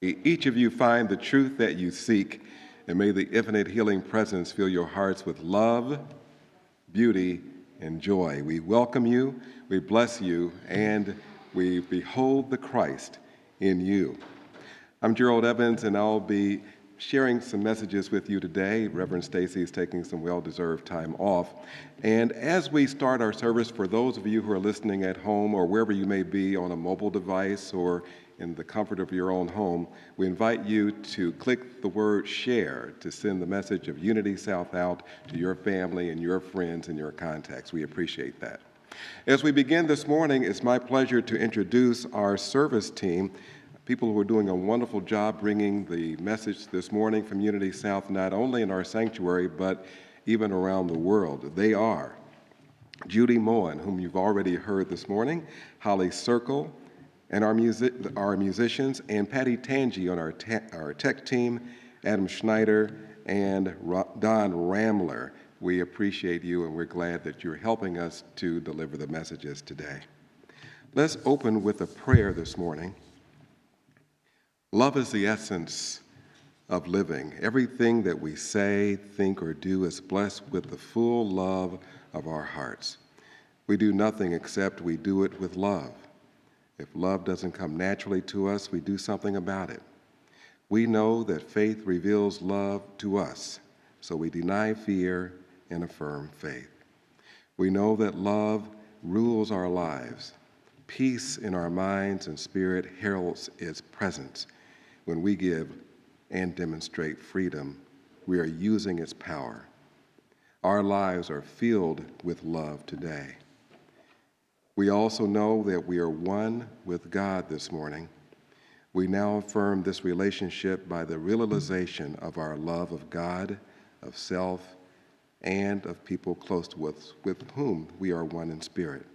May each of you find the truth that you seek, and may the infinite healing presence fill your hearts with love, beauty, and joy. We welcome you, we bless you, and we behold the Christ in you. I'm Gerald Evans, and I'll be sharing some messages with you today. Reverend Stacy is taking some well-deserved time off. And as we start our service, for those of you who are listening at home or wherever you may be on a mobile device or in the comfort of your own home, we invite you to click the word share to send the message of Unity South out to your family and your friends and your contacts. We appreciate that. As we begin this morning, it's my pleasure to introduce our service team, people who are doing a wonderful job bringing the message this morning from Unity South, not only in our sanctuary, but even around the world. They are Judy Moen, whom you've already heard this morning, Holly Circle, and our musicians, and Patty Tangi on our tech team, Adam Schneider, and Don Ramler. We appreciate you, and we're glad that you're helping us to deliver the messages today. Let's open with a prayer this morning. Love is the essence of living. Everything that we say, think, or do is blessed with the full love of our hearts. We do nothing except we do it with love. If love doesn't come naturally to us, we do something about it. We know that faith reveals love to us, so we deny fear and affirm faith. We know that love rules our lives. Peace in our minds and spirit heralds its presence. When we give and demonstrate freedom, we are using its power. Our lives are filled with love today. We also know that we are one with God this morning. We now affirm this relationship by the realization of our love of God, of self, and of people close to us with whom we are one in spirit.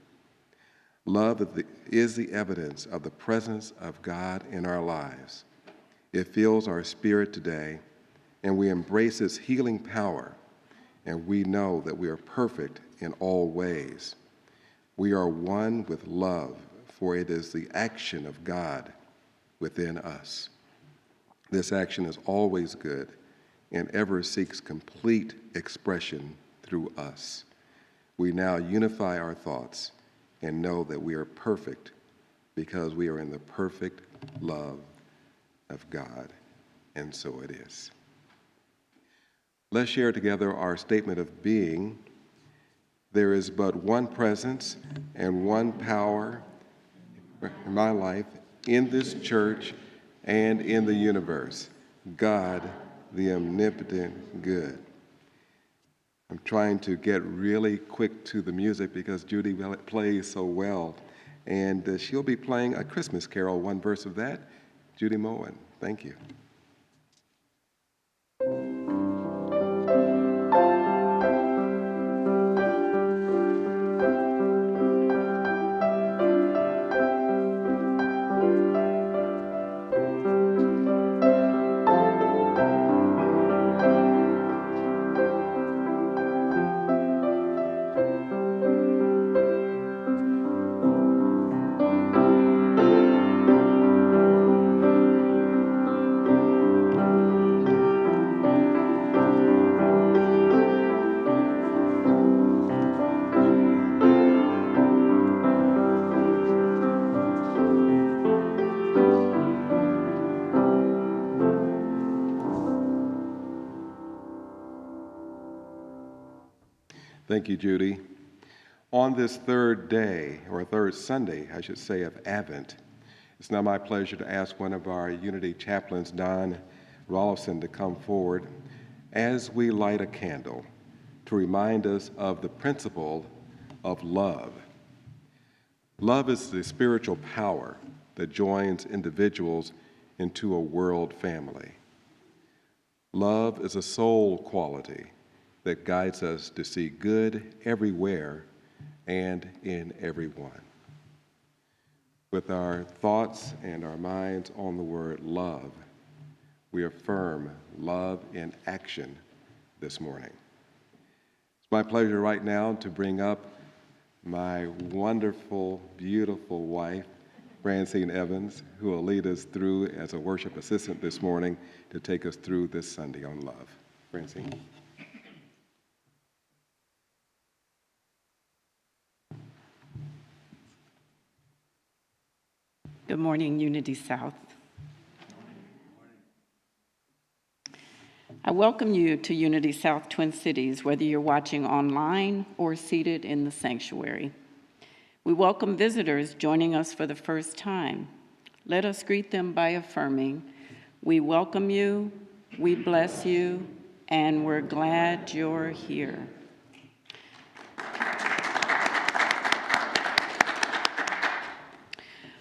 Love is the evidence of the presence of God in our lives. It fills our spirit today, and we embrace its healing power, and we know that we are perfect in all ways. We are one with love, for it is the action of God within us. This action is always good and ever seeks complete expression through us. We now unify our thoughts and know that we are perfect because we are in the perfect love of God, and so it is. Let's share together our statement of being. There is but one presence and one power in my life, in this church, and in the universe. God, the omnipotent good. I'm trying to get really quick to the music because Judy plays so well, and she'll be playing A Christmas Carol, one verse of that. Judy Moen, thank you. Thank you, Judy. On this third day, or third Sunday, I should say, of Advent, it's now my pleasure to ask one of our Unity chaplains, Don Rolfson, to come forward as we light a candle to remind us of the principle of love. Love is the spiritual power that joins individuals into a world family. Love is a soul quality that guides us to see good everywhere and in everyone. With our thoughts and our minds on the word love, we affirm love in action this morning. It's my pleasure right now to bring up my wonderful, beautiful wife, Francine Evans, who will lead us through as a worship assistant this morning to take us through this Sunday on love. Francine. Good morning, Unity South. I welcome you to Unity South Twin Cities, whether you're watching online or seated in the sanctuary. We welcome visitors joining us for the first time. Let us greet them by affirming, we welcome you, we bless you, and we're glad you're here.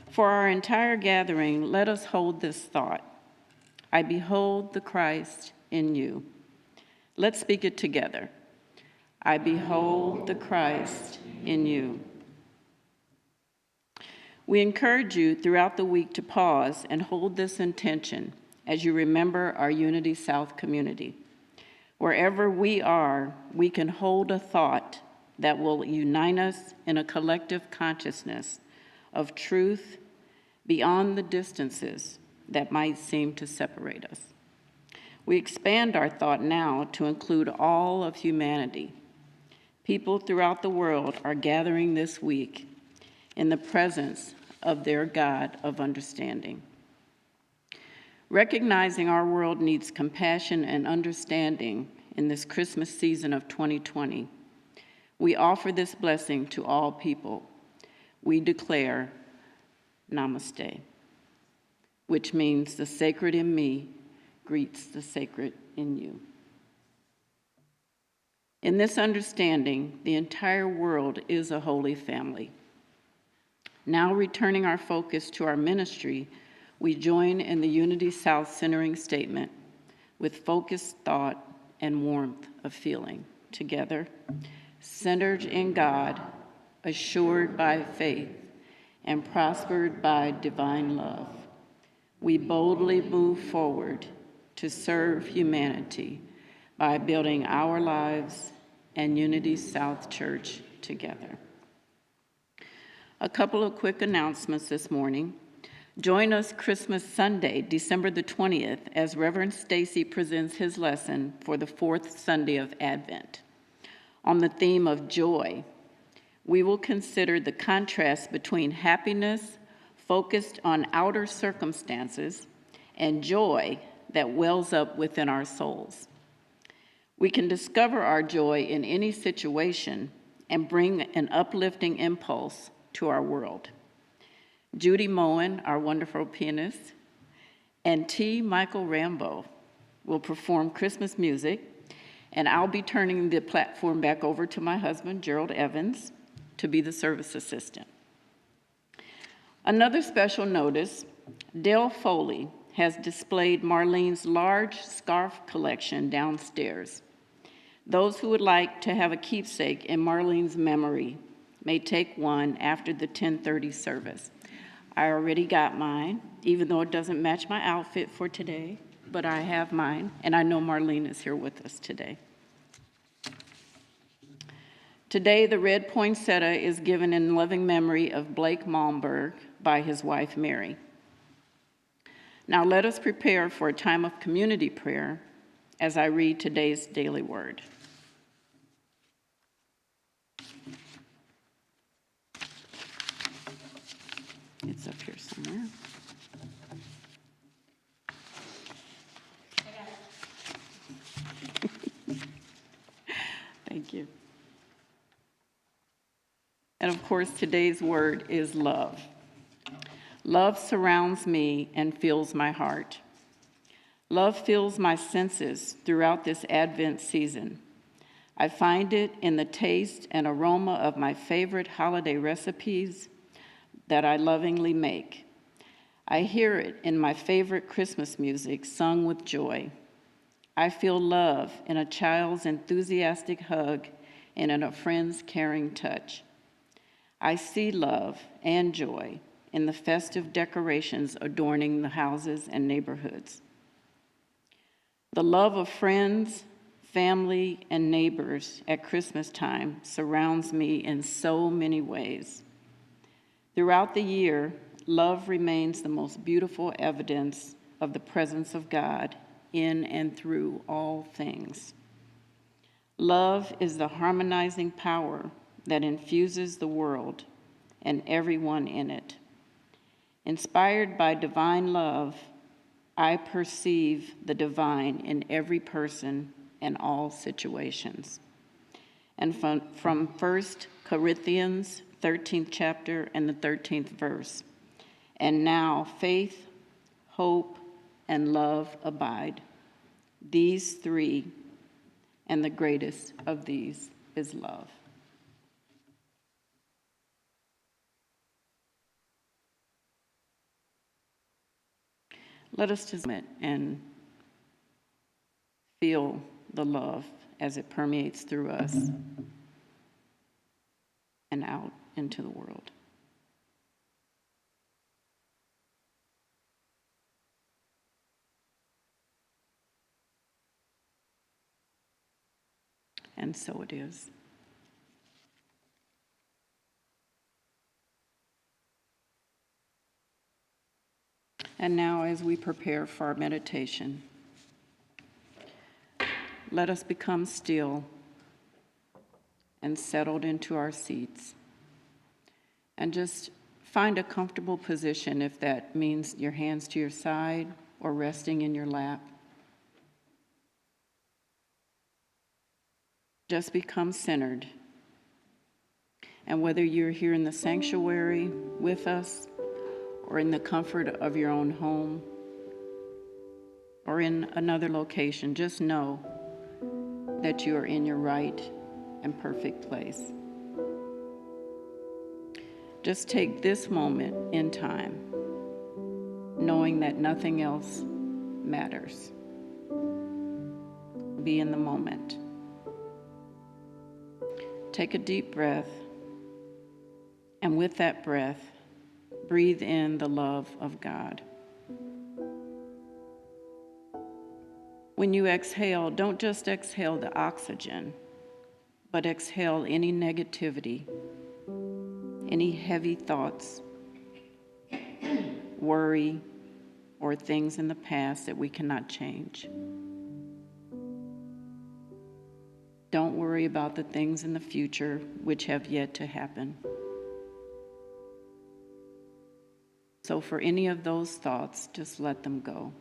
For our entire gathering, let us hold this thought. I behold the Christ in you. Let's speak it together. I behold the Christ in you. We encourage you throughout the week to pause and hold this intention as you remember our Unity South community. Wherever we are, we can hold a thought that will unite us in a collective consciousness of truth beyond the distances that might seem to separate us. We expand our thought now to include all of humanity. People throughout the world are gathering this week in the presence of their God of understanding. Recognizing our world needs compassion and understanding in this Christmas season of 2020, we offer this blessing to all people. We declare Namaste, which means the sacred in me greets the sacred in you. In this understanding, the entire world is a holy family. Now returning our focus to our ministry, we join in the Unity South centering statement with focused thought and warmth of feeling. Together, centered in God, assured by faith, and prospered by divine love, we boldly move forward to serve humanity by building our lives and Unity South Church together. A couple of quick announcements this morning. Join us Christmas Sunday, December the 20th, as Reverend Stacy presents his lesson for the fourth Sunday of Advent. On the theme of joy, we will consider the contrast between happiness focused on outer circumstances and joy that wells up within our souls. We can discover our joy in any situation and bring an uplifting impulse to our world. Judy Moen, our wonderful pianist, and T. Michael Rambo will perform Christmas music, and I'll be turning the platform back over to my husband, Gerald Evans, to be the service assistant. Another special notice, Dale Foley has displayed Marlene's large scarf collection downstairs. Those who would like to have a keepsake in Marlene's memory may take one after the 10:30 service. I already got mine, even though it doesn't match my outfit for today, but I have mine, and I know Marlene is here with us today. Today, the red poinsettia is given in loving memory of Blake Malmberg by his wife, Mary. Now let us prepare for a time of community prayer as I read today's daily word. It's up here somewhere. Thank you. And of course, today's word is love. Love surrounds me and fills my heart. Love fills my senses throughout this Advent season. I find it in the taste and aroma of my favorite holiday recipes that I lovingly make. I hear it in my favorite Christmas music sung with joy. I feel love in a child's enthusiastic hug and in a friend's caring touch. I see love and joy in the festive decorations adorning the houses and neighborhoods. The love of friends, family, and neighbors at Christmas time surrounds me in so many ways. Throughout the year, love remains the most beautiful evidence of the presence of God in and through all things. Love is the harmonizing power that infuses the world and everyone in it. Inspired by divine love, I perceive the divine in every person and all situations. And from 1 Corinthians 13th chapter and the 13th verse. And now faith, hope, and love abide. These three, and the greatest of these is love. Let us just admit and feel the love as it permeates through us and out into the world. And so it is. And now, as we prepare for our meditation, let us become still and settled into our seats. And just find a comfortable position, if that means your hands to your side or resting in your lap. Just become centered. And whether you're here in the sanctuary with us, or in the comfort of your own home, or in another location, just know that you are in your right and perfect place. Just take this moment in time, knowing that nothing else matters. Be in the moment. Take a deep breath, and with that breath, breathe in the love of God. When you exhale, don't just exhale the oxygen, but exhale any negativity, any heavy thoughts, worry, or things in the past that we cannot change. Don't worry about the things in the future which have yet to happen. So for any of those thoughts, just let them go.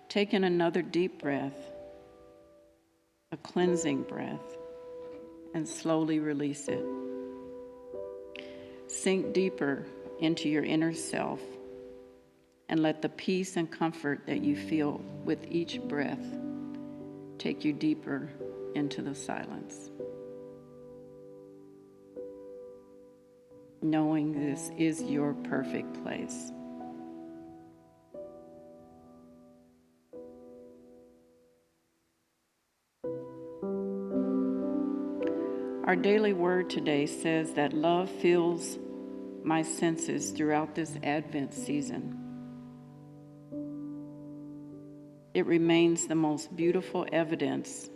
Take in another deep breath, a cleansing breath, and slowly release it. Sink deeper into your inner self and let the peace and comfort that you feel with each breath take you deeper into the silence. Knowing this is your perfect place. Our daily word today says that love fills my senses throughout this Advent season. It remains the most beautiful evidence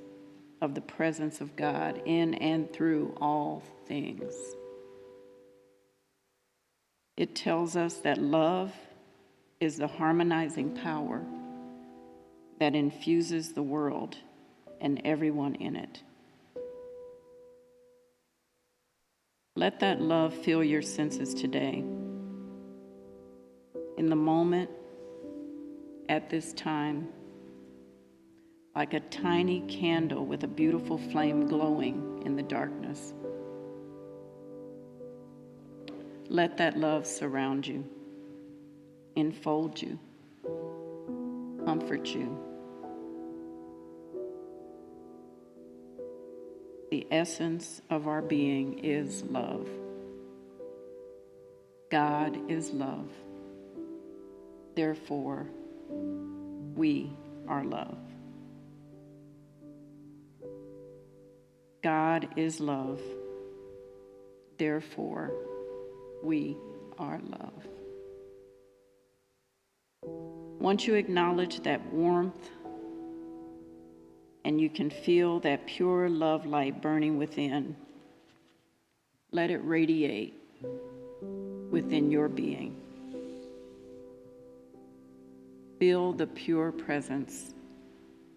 of the presence of God in and through all things. It tells us that love is the harmonizing power that infuses the world and everyone in it. Let that love fill your senses today. In the moment, at this time, like a tiny candle with a beautiful flame glowing in the darkness. Let that love surround you, enfold you, comfort you. The essence of our being is love. God is love. Therefore, we are love. God is love. Therefore, we are love. Once you acknowledge that warmth and you can feel that pure love light burning within. Let it radiate within your being. Feel the pure presence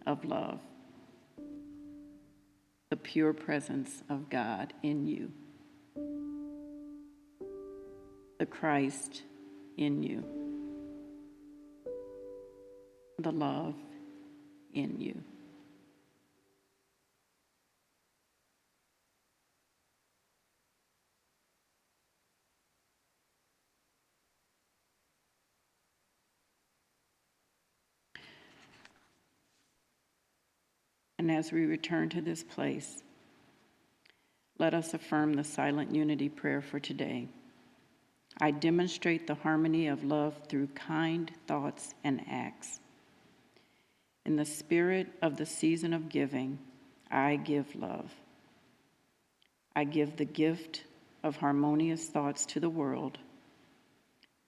of love, the pure presence of God in you, the Christ in you, the love in you. And as we return to this place, let us affirm the silent unity prayer for today. I demonstrate the harmony of love through kind thoughts and acts. In the spirit of the season of giving, I give love. I give the gift of harmonious thoughts to the world,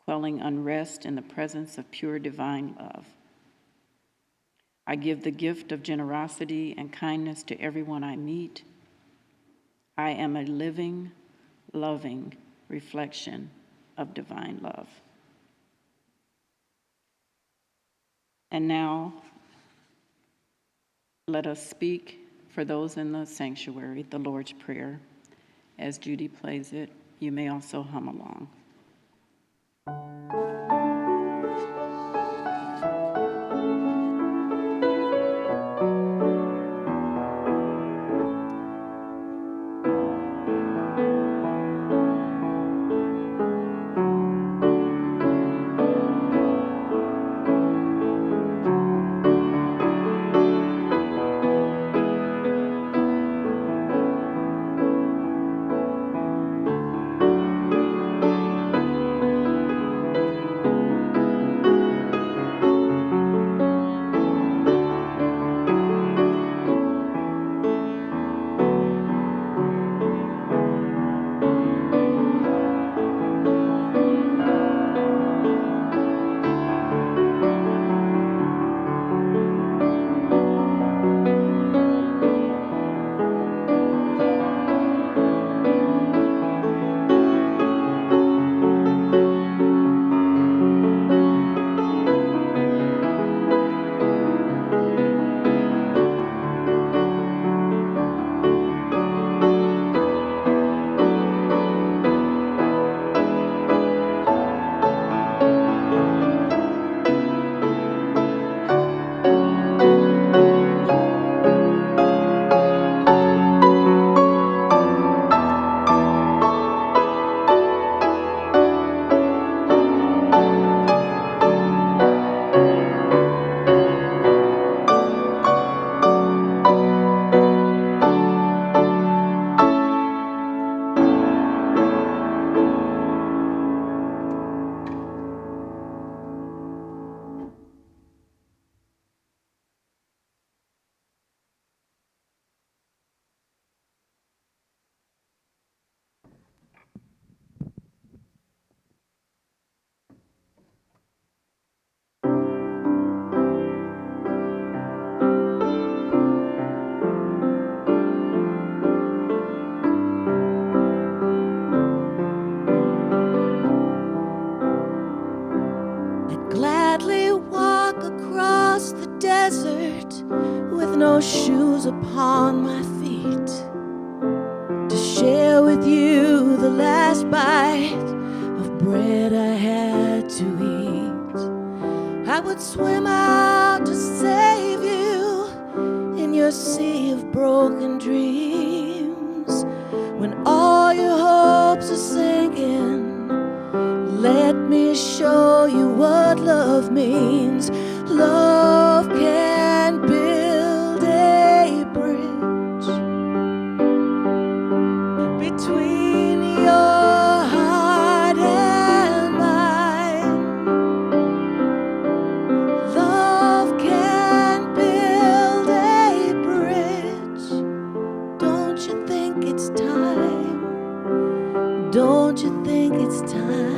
quelling unrest in the presence of pure divine love. I give the gift of generosity and kindness to everyone I meet. I am a living, loving reflection of divine love. And now, let us speak for those in the sanctuary, the Lord's Prayer. As Judy plays it, you may also hum along. Gladly walk across the desert with no shoes upon my feet to share with you the last bite of bread I had to eat. I would swim out to save you in your sea of broken dreams. When all your hopes are sinking, let me show you what love means. Love can build a bridge between your heart and mine. Love can build a bridge. Don't you think it's time? Don't you think it's time?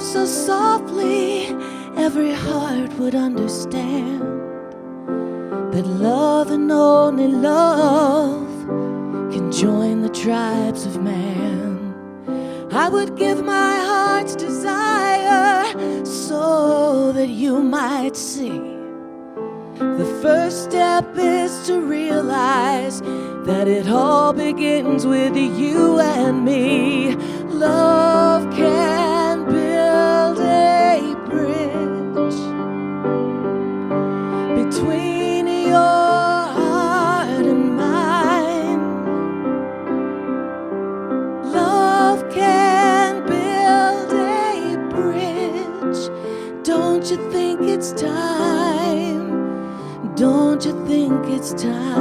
love so softly, every heart would understand that love and only love can join the tribes of man. I would give my heart's desire so that you might see. The first step is to realize that it all begins with you and me. Love can build a bridge between your heart and mine. Love can build a bridge. Don't you think it's time? Don't you think it's time?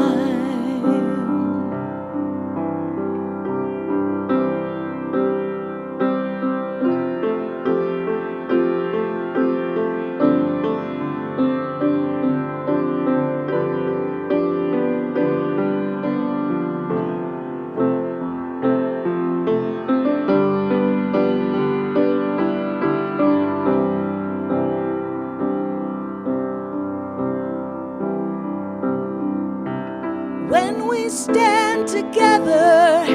When we stand together,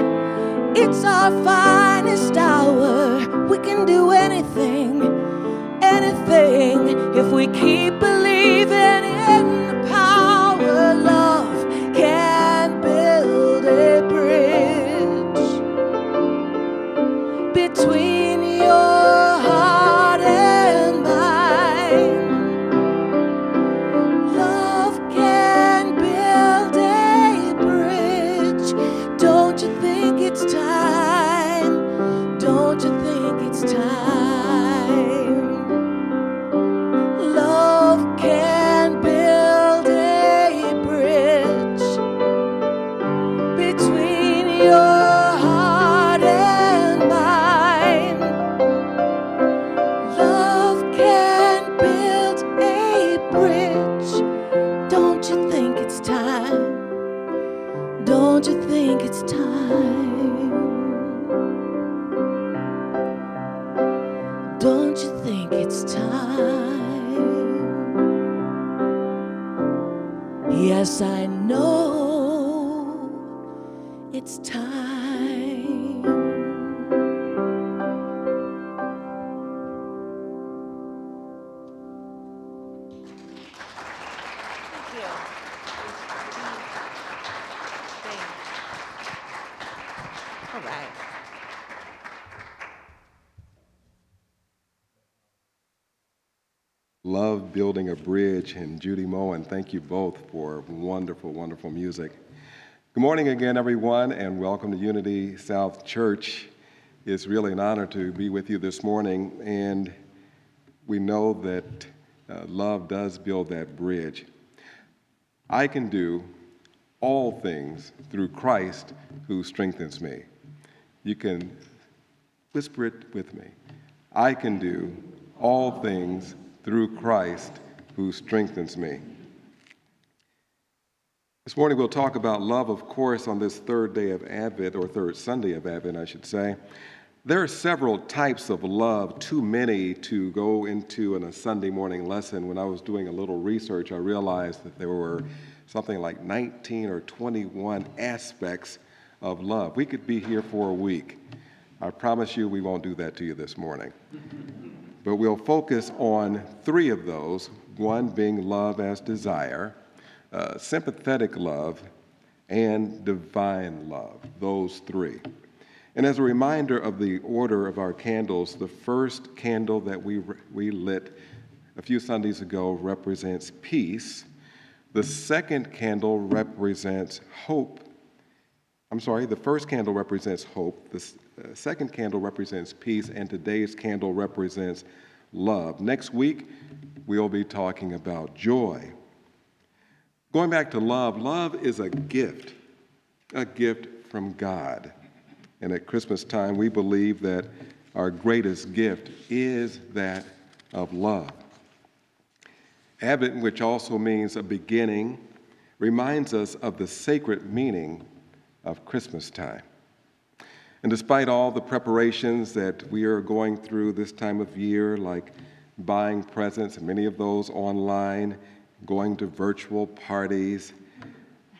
it's our finest hour. We can do anything, anything, if we keep believing in the power. Love can build a bridge between your heart and mine. Love can build a bridge. Don't you think it's time? Don't you think it's time? Love can build a bridge between your heart and mine. Love can build a bridge. Don't you think it's time? Don't you think it's time? Don't you think it's time? Yes, I know it's time. All right. Love Building a Bridge, and Judy, Moen, thank you both for wonderful, wonderful music. Good morning again, everyone, and welcome to Unity South Church. It's really an honor to be with you this morning, and we know that love does build that bridge. I can do all things through Christ who strengthens me. You can whisper it with me. I can do all things through Christ who strengthens me. This morning we'll talk about love, of course, on this third day of Advent, or third Sunday of Advent, I should say. There are several types of love, too many to go into in a Sunday morning lesson. When I was doing a little research, I realized that there were something like 19 or 21 aspects of love. We could be here for a week. I promise you we won't do that to you this morning. But we'll focus on three of those, one being love as desire, sympathetic love, and divine love, those three. And as a reminder of the order of our candles, the first candle that we lit a few Sundays ago represents peace. The second candle represents hope. The first candle represents hope. The second candle represents peace, and today's candle represents love. Next week, we'll be talking about joy. Going back to love, love is a gift from God. And at Christmas time, we believe that our greatest gift is that of love. Advent, which also means a beginning, reminds us of the sacred meaning of Christmas time. And despite all the preparations that we are going through this time of year, like buying presents, and many of those online, going to virtual parties,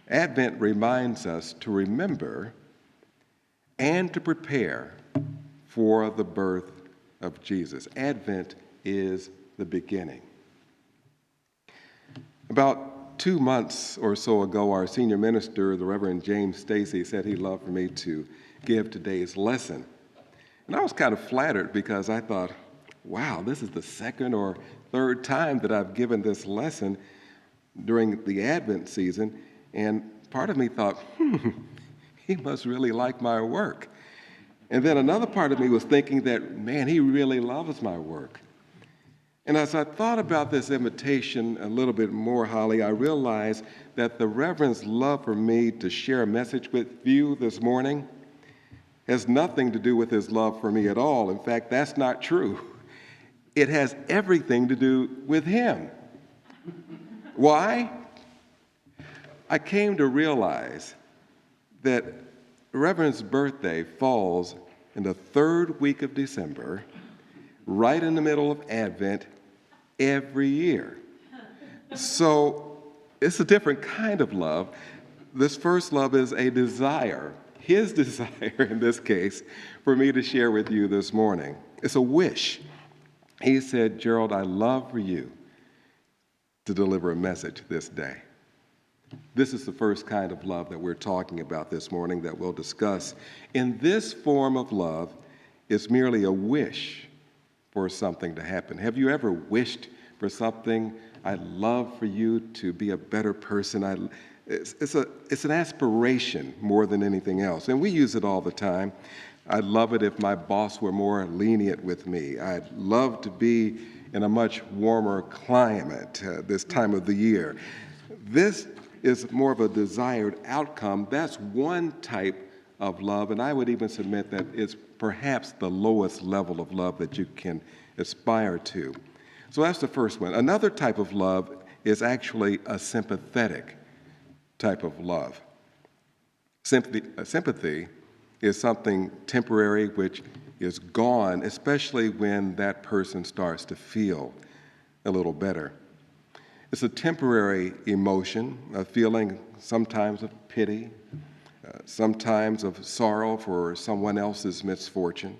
Advent reminds us to remember and to prepare for the birth of Jesus. Advent is the beginning. About 2 months or so ago, our senior minister, the Reverend James Stacy, said he'd love for me to give today's lesson. And I was kind of flattered because I thought, wow, this is the second or third time that I've given this lesson during the Advent season. And part of me thought, he must really like my work. And then another part of me was thinking that, man, he really loves my work. And as I thought about this invitation a little bit more, Holly, I realized that the Reverend's love for me to share a message with you this morning has nothing to do with his love for me at all. In fact, that's not true. It has everything to do with him. Why? I came to realize that the Reverend's birthday falls in the third week of December, right in the middle of Advent, every year. So it's a different kind of love. This first love is a desire, his desire in this case, for me to share with you this morning. It's a wish. He said, Gerald, I love for you to deliver a message this day. This is the first kind of love that we're talking about this morning that we'll discuss. In this form of love, it's merely a wish for something to happen. Have you ever wished for something? I'd love for you to be a better person. It's an aspiration more than anything else, and we use it all the time. I'd love it if my boss were more lenient with me. I'd love to be in a much warmer climate this time of the year. This is more of a desired outcome. That's one type of love, and I would even submit that it's perhaps the lowest level of love that you can aspire to. So that's the first one. Another type of love is actually a sympathetic type of love. Sympathy is something temporary which is gone, especially when that person starts to feel a little better. It's a temporary emotion, a feeling sometimes of pity, sometimes of sorrow for someone else's misfortune.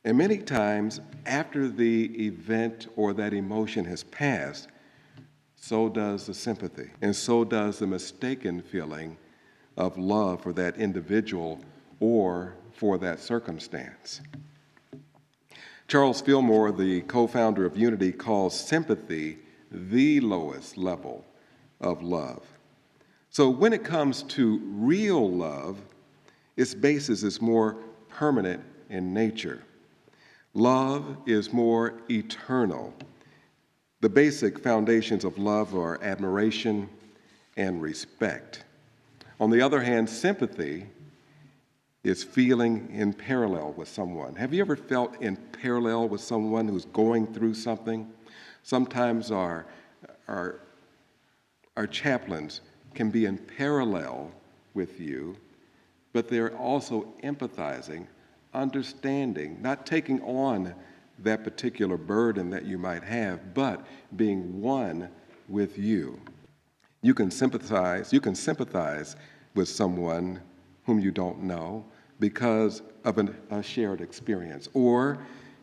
And many times after the event or that emotion has passed, so does the sympathy, and so does the mistaken feeling of love for that individual or for that circumstance. Charles Fillmore, the co-founder of Unity, calls sympathy the lowest level of love. So when it comes to real love, its basis is more permanent in nature. Love is more eternal. The basic foundations of love are admiration and respect. On the other hand, sympathy is feeling in parallel with someone. Have you ever felt in parallel with someone who's going through something? Sometimes our chaplains can be in parallel with you, but they're also empathizing, understanding, not taking on that particular burden that you might have, but being one with you. You can sympathize with someone whom you don't know because of a shared experience, or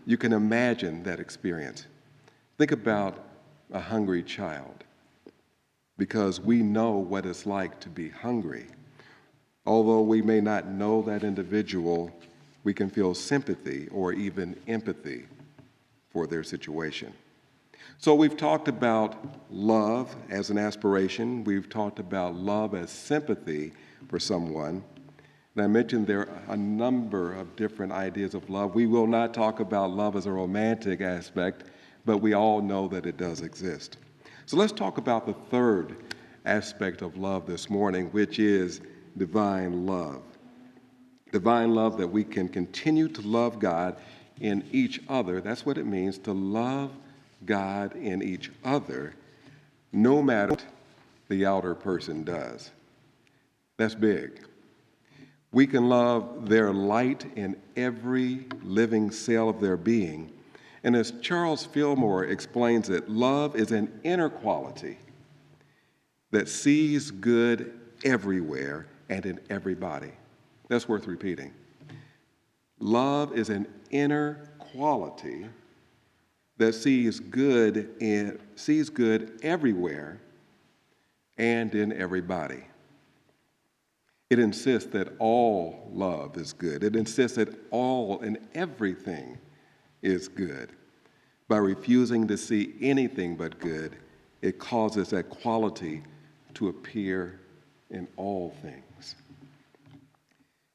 you can imagine that experience. Think about a hungry child, because we know what it's like to be hungry. Although we may not know that individual, we can feel sympathy or even empathy for their situation. So we've talked about love as an aspiration. We've talked about love as sympathy for someone. And I mentioned there are a number of different ideas of love. We will not talk about love as a romantic aspect, but we all know that it does exist. So let's talk about the third aspect of love this morning, which is divine love. Divine love, that we can continue to love God in each other. That's what it means to love God in each other, no matter what the outer person does. That's big. We can love their light in every living cell of their being. And as Charles Fillmore explains it, love is an inner quality that sees good everywhere and in everybody. That's worth repeating. Love is an inner quality that sees good everywhere and in everybody. It insists that all love is good. It insists that all and everything is good. By refusing to see anything but good, it causes that quality to appear in all things.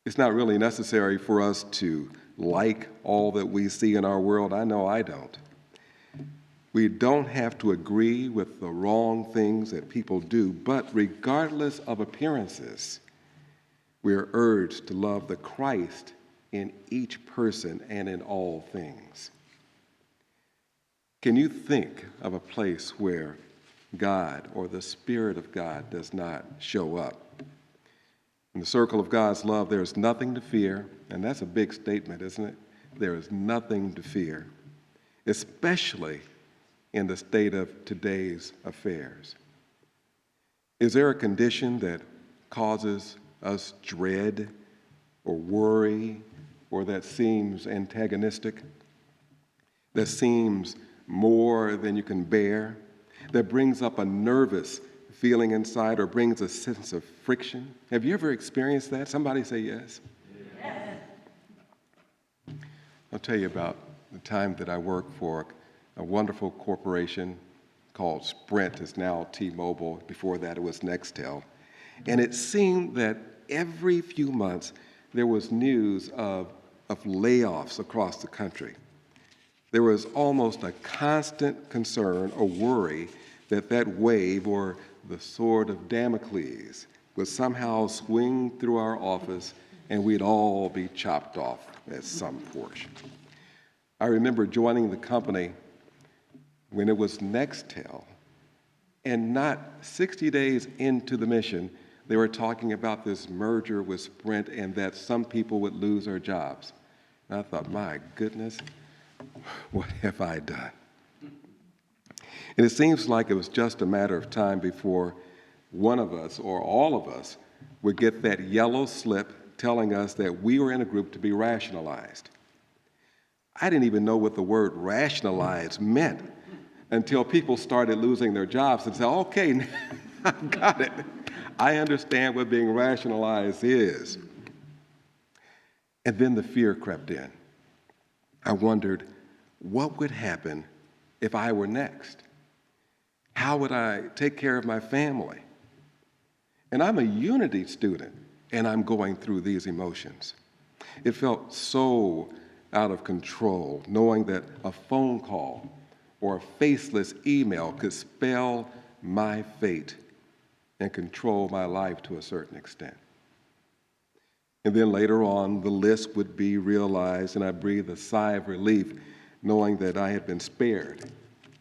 It's not really necessary for us to like all that we see in our world. I know I don't. We don't have to agree with the wrong things that people do, but regardless of appearances, we are urged to love the Christ in each person and in all things. Can you think of a place where God or the Spirit of God does not show up? In the circle of God's love, there is nothing to fear, and that's a big statement, isn't it? There is nothing to fear, especially in the state of today's affairs. Is there a condition that causes us dread or worry, or that seems antagonistic, that seems more than you can bear, that brings up a nervous feeling inside or brings a sense of friction? Have you ever experienced that? Somebody say yes. Yes. I'll tell you about the time that I worked for a wonderful corporation called Sprint. It's now T-Mobile. Before that, it was Nextel. And it seemed that every few months there was news of layoffs across the country. There was almost a constant concern or worry that that wave, or the sword of Damocles, would somehow swing through our office and we'd all be chopped off at some portion. I remember joining the company when it was Nextel, and not 60 days into the mission, they were talking about this merger with Sprint and that some people would lose their jobs. And I thought, my goodness, what have I done? And it seems like it was just a matter of time before one of us or all of us would get that yellow slip telling us that we were in a group to be rationalized. I didn't even know what the word rationalize meant until people started losing their jobs and said, okay, I got it. I understand what being rationalized is. And then the fear crept in. I wondered, what would happen if I were next? How would I take care of my family? And I'm a Unity student, and I'm going through these emotions. It felt so out of control, knowing that a phone call or a faceless email could spell my fate and control my life to a certain extent. And then later on, the list would be realized, and I breathed a sigh of relief, knowing that I had been spared,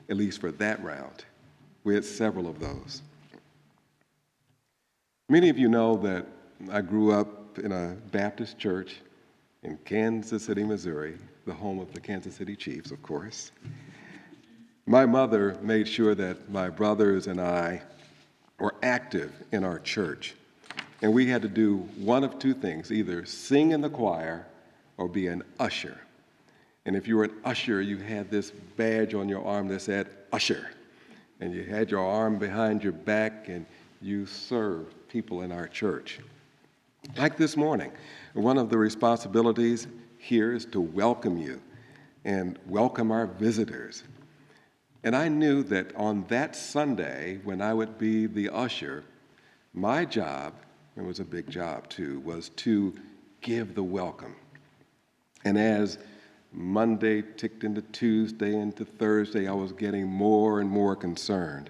at least for that round. We had several of those. Many of you know that I grew up in a Baptist church in Kansas City, Missouri, the home of the Kansas City Chiefs, of course. My mother made sure that my brothers and I were active in our church. And we had to do one of two things, either sing in the choir or be an usher. And if you were an usher, you had this badge on your arm that said usher. And you had your arm behind your back and you served people in our church. Like this morning, one of the responsibilities here is to welcome you and welcome our visitors. And I knew that on that Sunday, when I would be the usher, my job, it was a big job too, was to give the welcome. And as Monday ticked into Tuesday, into Thursday, I was getting more and more concerned.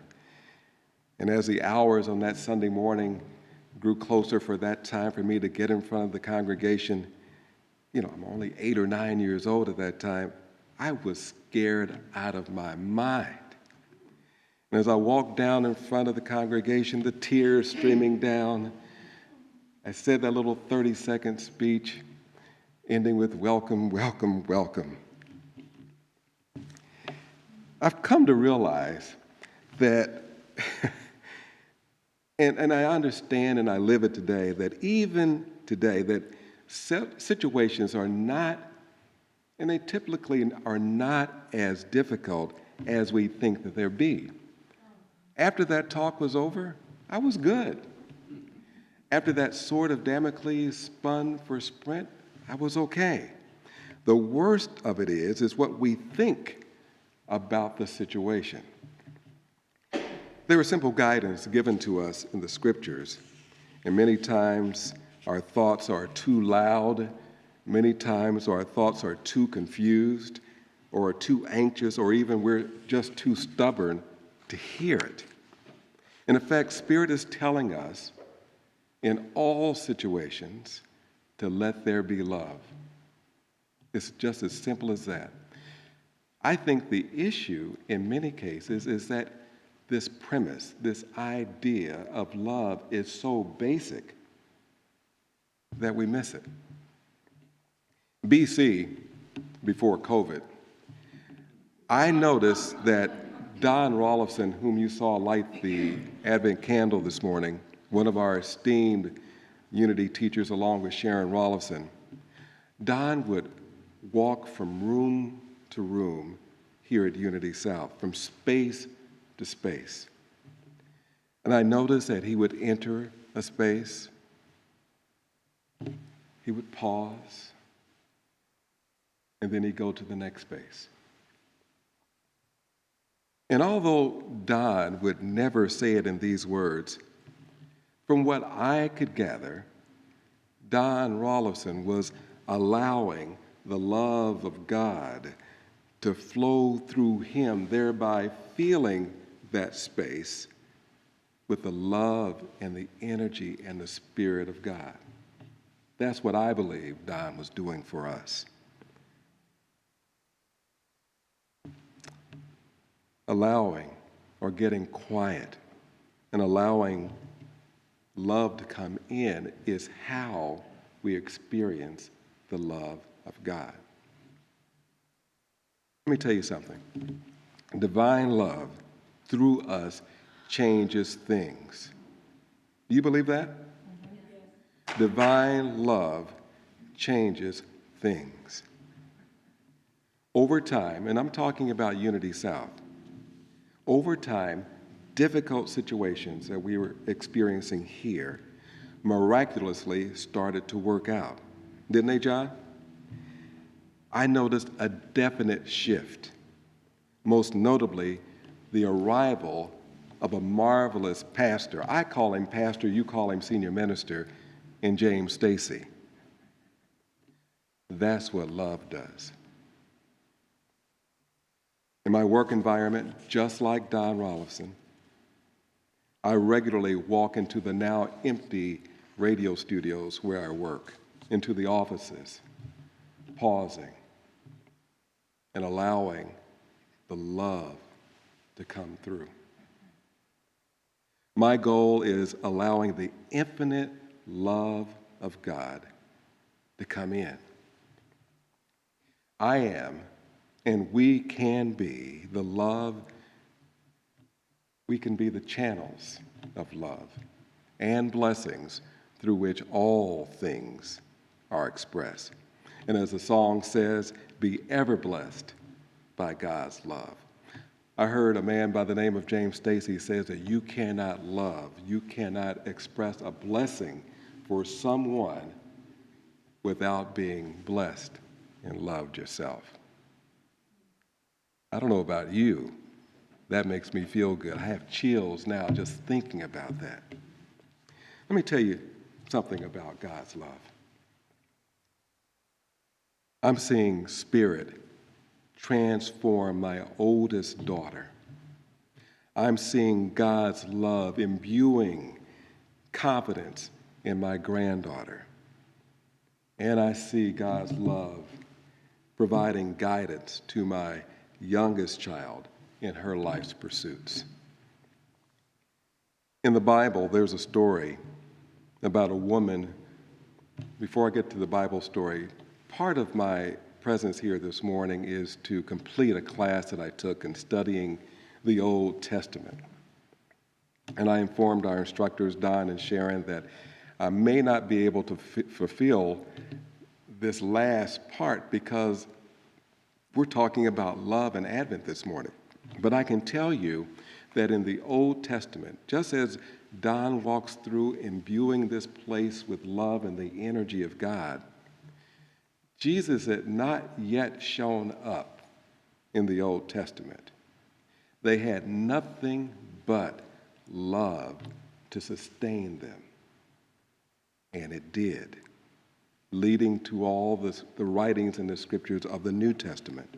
And as the hours on that Sunday morning grew closer for that time for me to get in front of the congregation, I'm only 8 or 9 years old at that time, I was scared out of my mind. And as I walked down in front of the congregation, the tears streaming down, I said that little 30-second speech, ending with welcome, welcome, welcome. I've come to realize that, and I understand and I live it today, that even today, that situations are not, and they typically are not as difficult as we think that they'll be. After that talk was over, I was good. After that sword of Damocles spun for sprint, I was okay. The worst of it is what we think about the situation. There is simple guidance given to us in the scriptures, and many times our thoughts are too loud, many times our thoughts are too confused, or too anxious, or even we're just too stubborn to hear it. In effect, Spirit is telling us in all situations to let there be love. It's just as simple as that. I think the issue in many cases is that this premise, this idea of love is so basic that we miss it. BC, before COVID, I noticed that Don Rolifson, whom you saw light the Advent candle this morning, one of our esteemed Unity teachers along with Sharon Rolifson, Don would walk from room to room here at Unity South, from space to space. And I noticed that he would enter a space, he would pause, and then he'd go to the next space. And although Don would never say it in these words, from what I could gather, Don Rolifson was allowing the love of God to flow through him, thereby filling that space with the love and the energy and the Spirit of God. That's what I believe Don was doing for us. Allowing or getting quiet and allowing love to come in is how we experience the love of God. Let me tell you something. Divine love through us changes things. Do you believe that? Yes. Divine love changes things. Over time, and I'm talking about Unity South, over time, difficult situations that we were experiencing here miraculously started to work out. Didn't they, John? I noticed a definite shift, most notably the arrival of a marvelous pastor. I call him pastor, you call him senior minister, in James Stacy. That's what love does. In my work environment, just like Don Rolifson, I regularly walk into the now empty radio studios where I work, into the offices, pausing and allowing the love to come through. My goal is allowing the infinite love of God to come in. I am, and we can be the love, we can be the channels of love and blessings through which all things are expressed. And as the song says, be ever blessed by God's love. I heard a man by the name of James Stacy says that you cannot love, you cannot express a blessing for someone without being blessed and loved yourself. I don't know about you, that makes me feel good. I have chills now just thinking about that. Let me tell you something about God's love. I'm seeing Spirit transform my oldest daughter. I'm seeing God's love imbuing confidence in my granddaughter. And I see God's love providing guidance to my youngest child in her life's pursuits. In the Bible, there's a story about a woman. Before I get to the Bible story, part of my presence here this morning is to complete a class that I took in studying the Old Testament. And I informed our instructors, Don and Sharon, that I may not be able to fulfill this last part because we're talking about love and Advent this morning. But I can tell you that in the Old Testament, just as Don walks through imbuing this place with love and the energy of God, Jesus had not yet shown up in the Old Testament. They had nothing but love to sustain them. And it did, leading to all the writings in the scriptures of the New Testament.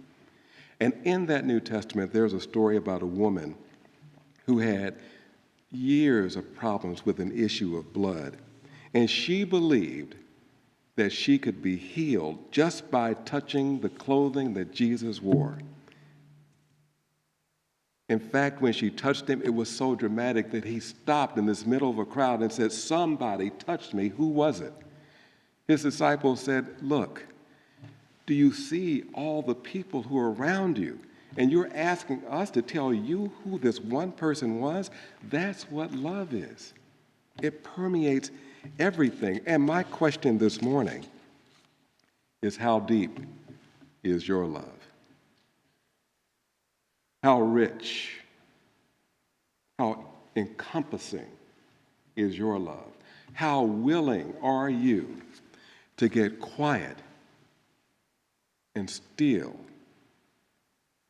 And in that New Testament, there's a story about a woman who had years of problems with an issue of blood. And she believed that she could be healed just by touching the clothing that Jesus wore. In fact, when she touched him, it was so dramatic that he stopped in this middle of a crowd and said, "Somebody touched me. Who was it?" His disciples said, "Look, do you see all the people who are around you? And you're asking us to tell you who this one person was?" That's what love is. It permeates everything. And my question this morning is, how deep is your love? How rich, how encompassing is your love? How willing are you to get quiet and still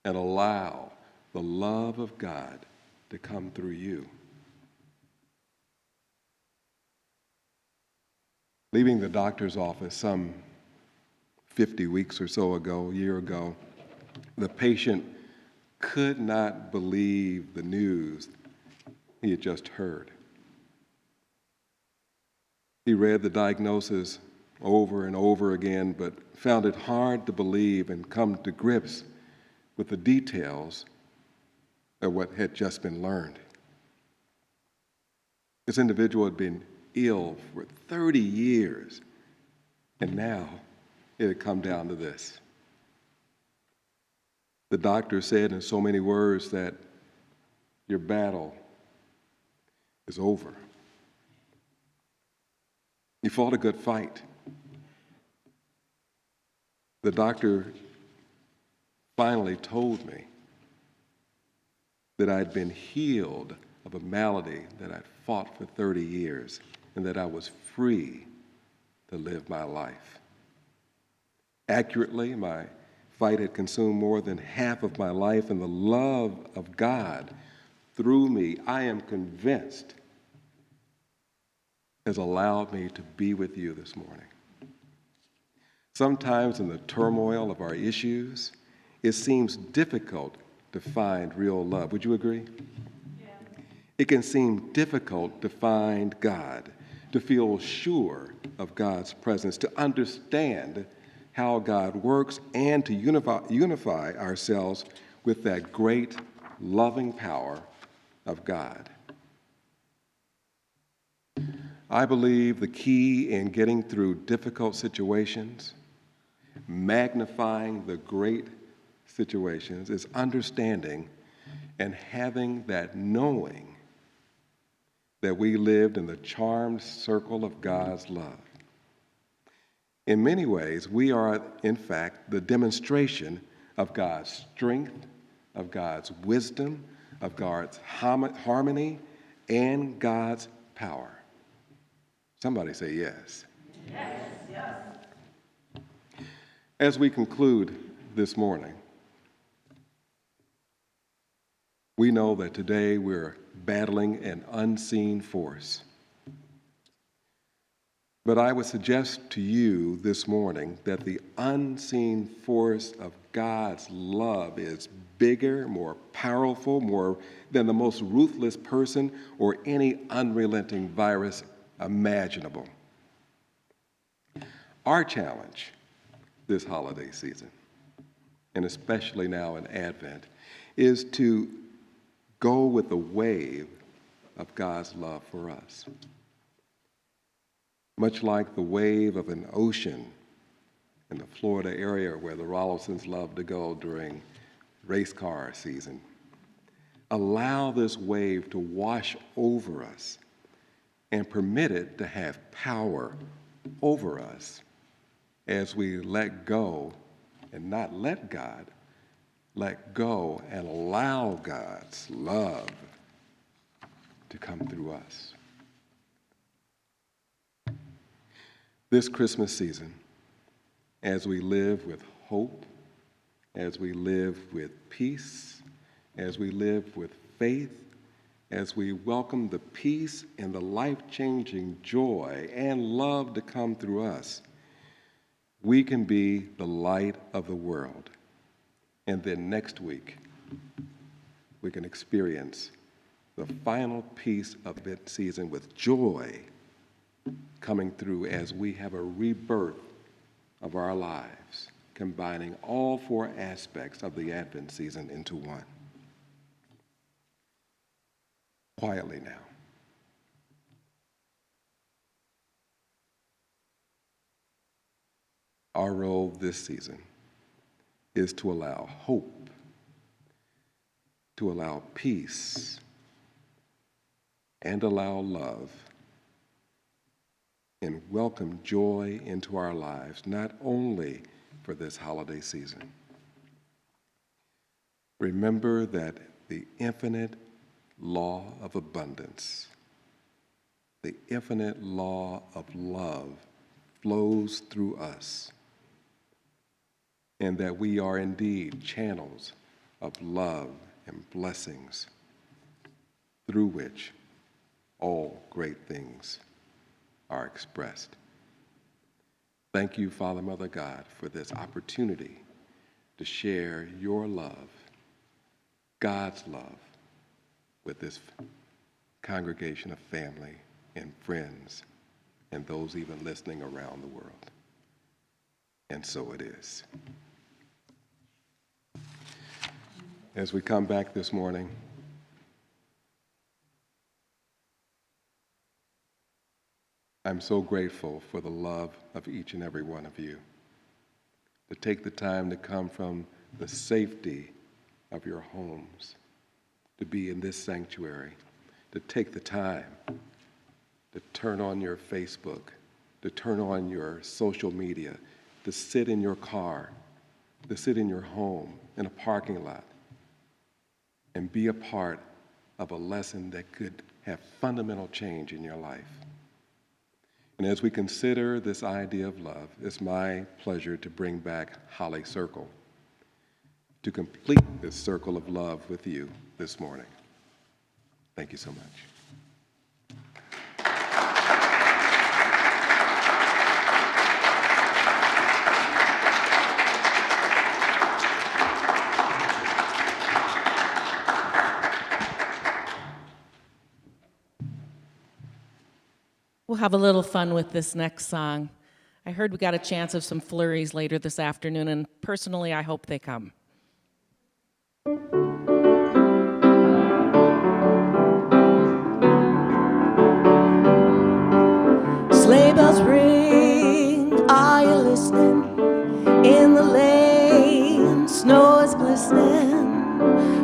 and allow the love of God to come through you? Leaving the doctor's office some 50 weeks or so ago, a year ago, the patient could not believe the news he had just heard. He read the diagnosis over and over again, but found it hard to believe and come to grips with the details of what had just been learned. This individual had been ill for 30 years, and now it had come down to this. The doctor said in so many words that your battle is over. You fought a good fight. The doctor finally told me that I'd been healed of a malady that I'd fought for 30 years and that I was free to live my life. Accurately, my fight had consumed more than half of my life, and the love of God through me, I am convinced, has allowed me to be with you this morning. Sometimes in the turmoil of our issues, it seems difficult to find real love. Would you agree? Yeah. It can seem difficult to find God, to feel sure of God's presence, to understand how God works, and to unify ourselves with that great loving power of God. I believe the key in getting through difficult situations, magnifying the great situations, is understanding and having that knowing that we lived in the charmed circle of God's love. In many ways, we are, in fact, the demonstration of God's strength, of God's wisdom, of God's harmony, and God's power. Somebody say yes. Yes, yes. As we conclude this morning, we know that today we're battling an unseen force. But I would suggest to you this morning that the unseen force of God's love is bigger, more powerful, more than the most ruthless person or any unrelenting virus imaginable. Our challenge this holiday season, and especially now in Advent, is to go with the wave of God's love for us. much like the wave of an ocean in the Florida area where the Rollisons love to go during race car season. Allow this wave to wash over us and permit it to have power over us as we let go and not let God, let go and allow God's love to come through us. This Christmas season, as we live with hope, as we live with peace, as we live with faith, as we welcome the peace and the life-changing joy and love to come through us, we can be the light of the world. And then next week, we can experience the final piece of the season with joy coming through as we have a rebirth of our lives, combining all four aspects of the Advent season into one. Quietly now. Our role this season is to allow hope, to allow peace, and allow love, and welcome joy into our lives, not only for this holiday season. Remember that the infinite law of abundance, the infinite law of love flows through us, and that we are indeed channels of love and blessings through which all great things are expressed. Thank you, Father, Mother, God, for this opportunity to share your love, God's love, with this congregation of family and friends and those even listening around the world. And so it is. As we come back this morning, I'm so grateful for the love of each and every one of you, to take the time to come from the safety of your homes, to be in this sanctuary, to take the time to turn on your Facebook, to turn on your social media, to sit in your car, to sit in your home, in a parking lot, and be a part of a lesson that could have fundamental change in your life. And as we consider this idea of love, it's my pleasure to bring back Holly Circle to complete this circle of love with you this morning. Thank you so much. We'll have a little fun with this next song. I heard we got a chance of some flurries later this afternoon, and personally, I hope they come. Sleigh bells ring, are you listening? In the lane, snow is glistening.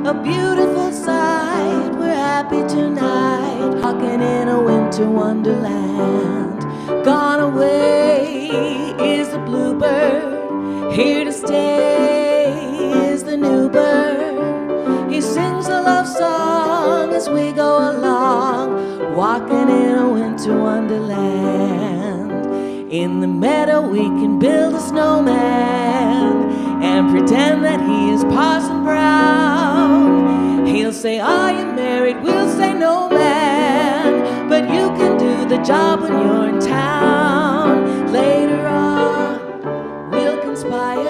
A beautiful sight, we're happy tonight. Walking in a winter wonderland. Gone away is the bluebird. Here to stay is the new bird. He sings a love song as we go along. Walking in a winter wonderland. In the meadow we can build a snowman and pretend that he is Parson Brown. He'll say, are you married? We'll say, no, man. But you can do the job when you're in town. Later on, we'll conspire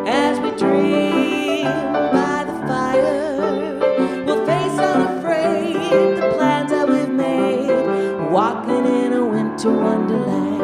as we dream by the fire. We'll face unafraid the plans that we've made. Walking in a winter wonderland.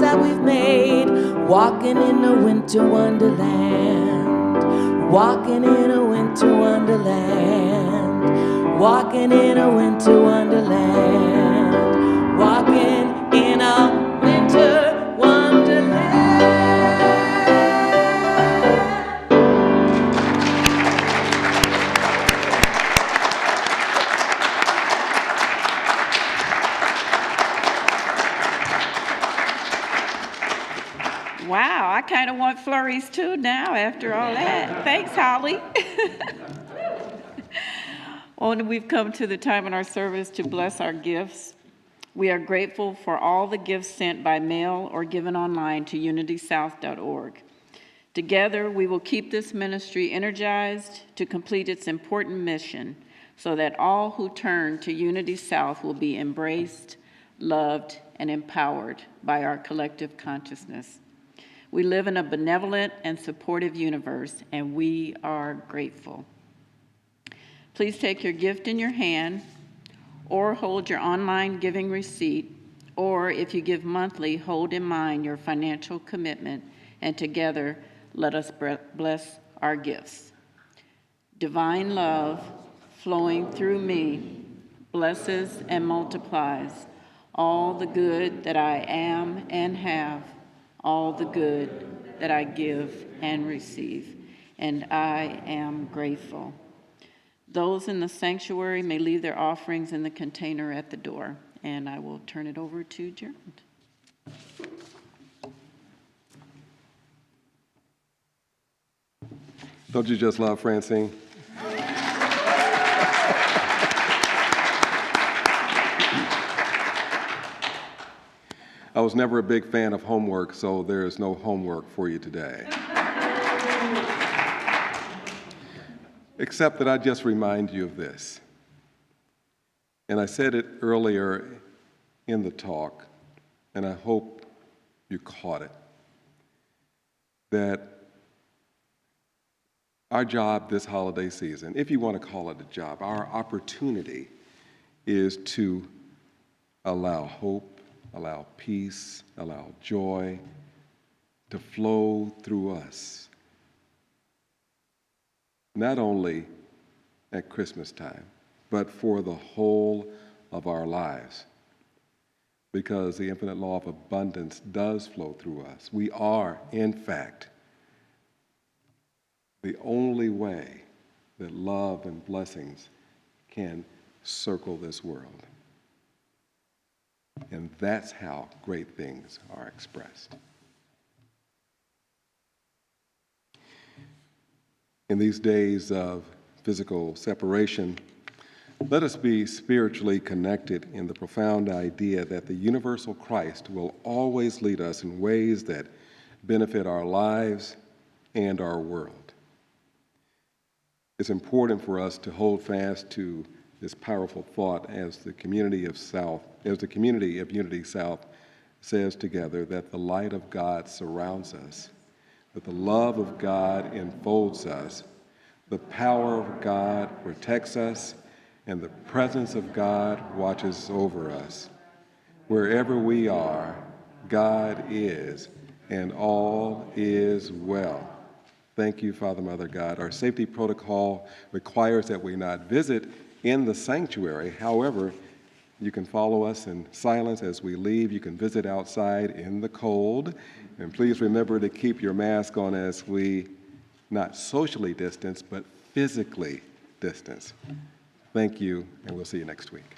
that we've made, walking in a winter wonderland, walking in a winter wonderland, walking in a winter wonderland, walking in a winter wonderland. Wow, I kind of want flurries too now after all that. Thanks, Holly. Well, we've come to the time in our service to bless our gifts. We are grateful for all the gifts sent by mail or given online to unitysouth.org. Together, we will keep this ministry energized to complete its important mission so that all who turn to Unity South will be embraced, loved, and empowered by our collective consciousness. We live in a benevolent and supportive universe, and we are grateful. Please take your gift in your hand, or hold your online giving receipt, or if you give monthly, hold in mind your financial commitment, and together, let us bless our gifts. Divine love flowing through me blesses and multiplies all the good that I am and have, all the good that I give and receive, and I am grateful. Those in the sanctuary may leave their offerings in the container at the door, and I will turn it over to Gerald. Don't you just love Francine? I was never a big fan of homework, so there is no homework for you today. Except that I just remind you of this. And I said it earlier in the talk, and I hope you caught it, that our job this holiday season, if you want to call it a job, our opportunity is to allow hope, allow peace, allow joy to flow through us. Not only at Christmas time, but for the whole of our lives. Because the infinite law of abundance does flow through us. We are, in fact, the only way that love and blessings can circle this world. And that's how great things are expressed. In these days of physical separation, let us be spiritually connected in the profound idea that the universal Christ will always lead us in ways that benefit our lives and our world. It's important for us to hold fast to this powerful thought as the community of Unity South says together, that the light of God surrounds us, that the love of God enfolds us, the power of God protects us, and the presence of God watches over us. Wherever we are, God is, and all is well. Thank you, Father, Mother, God. Our safety protocol requires that we not visit in the sanctuary. However, you can follow us in silence as we leave. You can visit outside in the cold. And please remember to keep your mask on as we not socially distance, but physically distance. Thank you, and we'll see you next week.